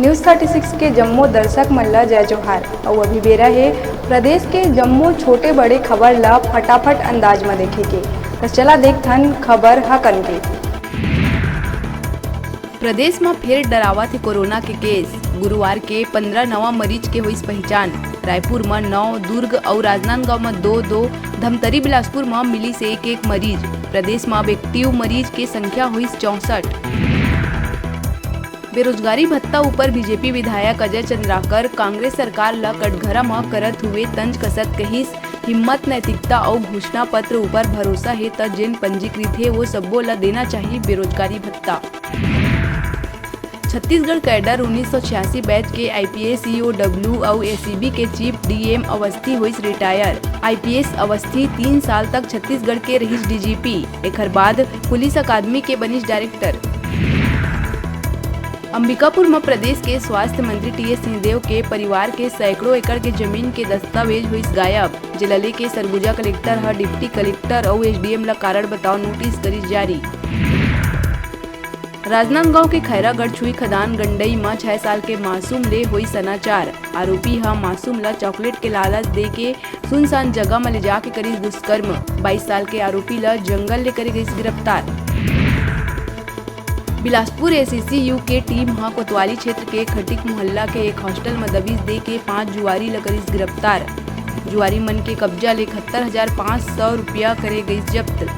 News 36 के जम्मू दर्शक मल्ला जय जोहार और अभी बेरा है प्रदेश के जम्मू छोटे बड़े खबर ला फटाफट अंदाज में देखे के। तो चला देखथन खबर हकन के। प्रदेश में फिर डरावा थे कोरोना के केस। गुरुवार के 15 नवा मरीज के हुई पहचान। रायपुर में 9, दुर्ग और राजनांदगांव में 2, धमतरी बिलासपुर में मिली से एक मरीज। प्रदेश में एक्टिव मरीज की संख्या हुई 64। बेरोजगारी भत्ता ऊपर बीजेपी विधायक अजय चंद्राकर कांग्रेस सरकार ला कटघरा में करत हुए तंज कसत कहिस हिम्मत, नैतिकता और घोषणा पत्र ऊपर भरोसा है त जिन पंजीकृत है वो सबो ला देना चाहिए बेरोजगारी भत्ता। छत्तीसगढ़ कैडर 1986 बैच के आईपीएस ईओडब्ल्यू और एसीबी के चीफ डीएम अवस्थी हुई रिटायर। आईपीएस अवस्थी 3 साल तक छत्तीसगढ़ के रहीस डीजीपी। एकर बाद पुलिस अकादमी के बनिस डायरेक्टर। अंबिकापुर में प्रदेश के स्वास्थ्य मंत्री टीएस सिंहदेव के परिवार के सैकड़ों एकड़ के जमीन के दस्तावेज हुई गायब। जिले के सरगुजा कलेक्टर हर डिप्टी कलेक्टर और एसडीएम ला कारण बताओ नोटिस करी जारी। राजनांदगांव के खैरागढ़ छुई खदान गंडई में 6 साल के मासूम ले हुई समाचार। आरोपी हा मासूम ला चॉकलेट के लालच दे के सुनसान जगह में ले जाके करी दुष्कर्म। 22 साल के आरोपी ला जंगल ले करी गई गिरफ्तार। बिलासपुर एससीयू के टीम हा कोतवाली क्षेत्र के खटिक मोहल्ला के एक हॉस्टल में दबिश दे के 5 जुआरी ला करी गिरफ्तार। जुआरी मन के कब्जा ले 71,500 रुपया करे गई जब्त।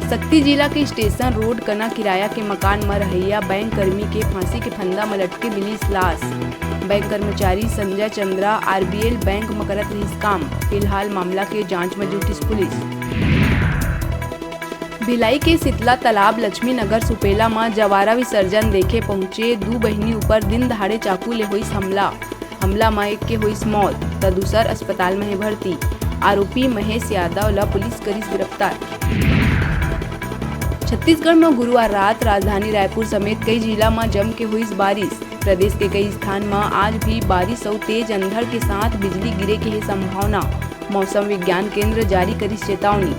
सक्ती जिला के स्टेशन रोड कना किराया के मकान में रहैया बैंक कर्मी के फांसी के फंदा में लटके मिली लाश। बैंक कर्मचारी संजय चंद्रा आरबीएल बैंक में करत रही काम। फिलहाल मामला के जांच में जुटी पुलिस। भिलाई के शीतला तालाब लक्ष्मी नगर सुपेला में जवारा विसर्जन देखे पहुंचे 2 बहिनी ऊपर दिन दहाड़े चाकू ले हुई हमला में एक के हुई मौत तो दूसर अस्पताल में है भर्ती। आरोपी महेश यादव ला पुलिस करी गिरफ्तार। छत्तीसगढ़ में गुरुवार रात राजधानी रायपुर समेत कई जिला में जम के हुई बारिश। प्रदेश के कई स्थान में आज भी बारिश और तेज अंधड़ के साथ बिजली गिरे की है संभावना। मौसम विज्ञान केंद्र जारी करी चेतावनी।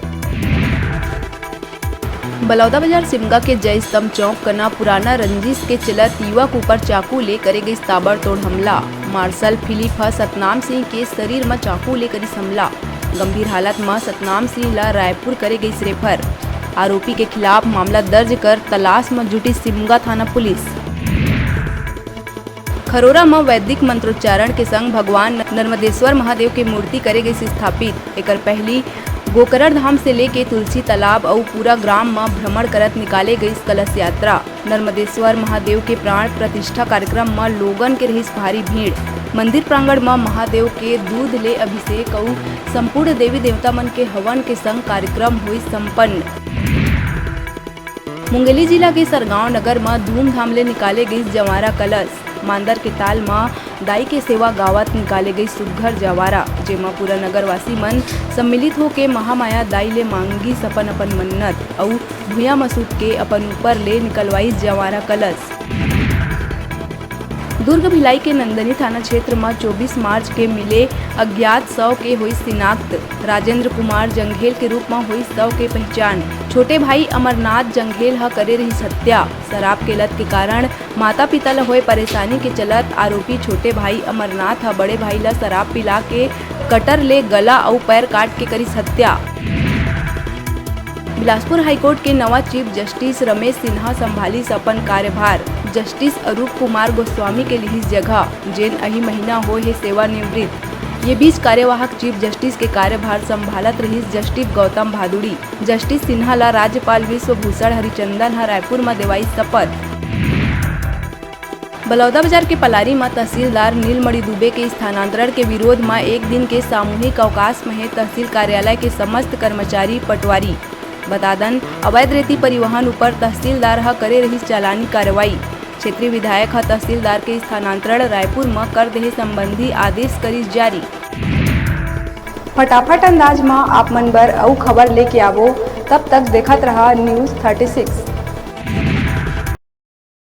बलौदा बाजार सिमगा के जय स्तंभ चौक कना पुराना रंजिश के चलत युवक ऊपर चाकू ले करे गई ताबड़तोड़ हमला। मार्शल फिलिप सतनाम सिंह के शरीर में चाकू ले करी हमला। गंभीर हालत में सतनाम सिंह ला रायपुर करे गई रेफर। आरोपी के खिलाफ मामला दर्ज कर तलाश में जुटी सिमगा थाना पुलिस। खरोरा में वैदिक मंत्रोच्चारण के संग भगवान नर्मदेश्वर महादेव के मूर्ति करे गई स्थापित। एकर पहली गोकरण धाम से लेके तुलसी तालाब और पूरा ग्राम में भ्रमण करत निकाले गई कलश यात्रा। नर्मदेश्वर महादेव के प्राण प्रतिष्ठा कार्यक्रम में लोगन के रही भारी भीड़। मंदिर प्रांगण में महादेव के दूध ले अभिषेक और संपूर्ण देवी देवता मन के हवन के संग कार्यक्रम हुई संपन्न। मुंगेली जिला के सरगांव नगर में धूमधाम ले निकाले गई जवारा कलश। मांदर के ताल में दाई के सेवा गावत निकाले गई सुघर जवारा, जेमा पूरा नगरवासी मन सम्मिलित होके महामाया दाई ले मांगी सपन अपन मन्नत और भूया मसूद के अपन ऊपर ले निकलवाई जवारा कलश। दुर्ग भिलाई के नंदनी थाना क्षेत्र में 24 मार्च के मिले अज्ञात शव के हुई शिनाख्त। राजेंद्र कुमार जंघेल के रूप में हुई शव के पहचान। छोटे भाई अमरनाथ जंघेल ह करे रही हत्या। शराब के लत के कारण माता पिता ला हुए परेशानी के चलत आरोपी छोटे भाई अमरनाथ ह बड़े भाई ला शराब पिला के कटर ले गला और पैर काट के करी हत्या। बिलासपुर हाईकोर्ट के नवा चीफ जस्टिस रमेश सिन्हा संभाली अपन कार्यभार। जस्टिस अरूप कुमार गोस्वामी के लिए जगह जेन अही महीना हो है सेवानिवृत्त। ये बीच कार्यवाहक चीफ जस्टिस के कार्यभार संभालत रही जस्टिस गौतम भादुड़ी। जस्टिस सिन्हा ला राज्यपाल विश्वभूषण हरिचंदन ह रायपुर में देवाई शपथ। बलौदा बाजार के पलारी में तहसीलदार नीलमणि दुबे के स्थानांतरण के विरोध में एक दिन के सामूहिक अवकाश में है तहसील कार्यालय के समस्त कर्मचारी पटवारी। बतादन अवैध रेती परिवहन ऊपर तहसीलदार ह करे रही चालानी कार्रवाई। क्षेत्रीय विधायक ह तहसीलदार के स्थानांतरण रायपुर में कर देहे संबंधी आदेश करी जारी। फटाफट अंदाज में आप मन बर अउ खबर लेके आवो। तब तक देखत रहा न्यूज़ 36।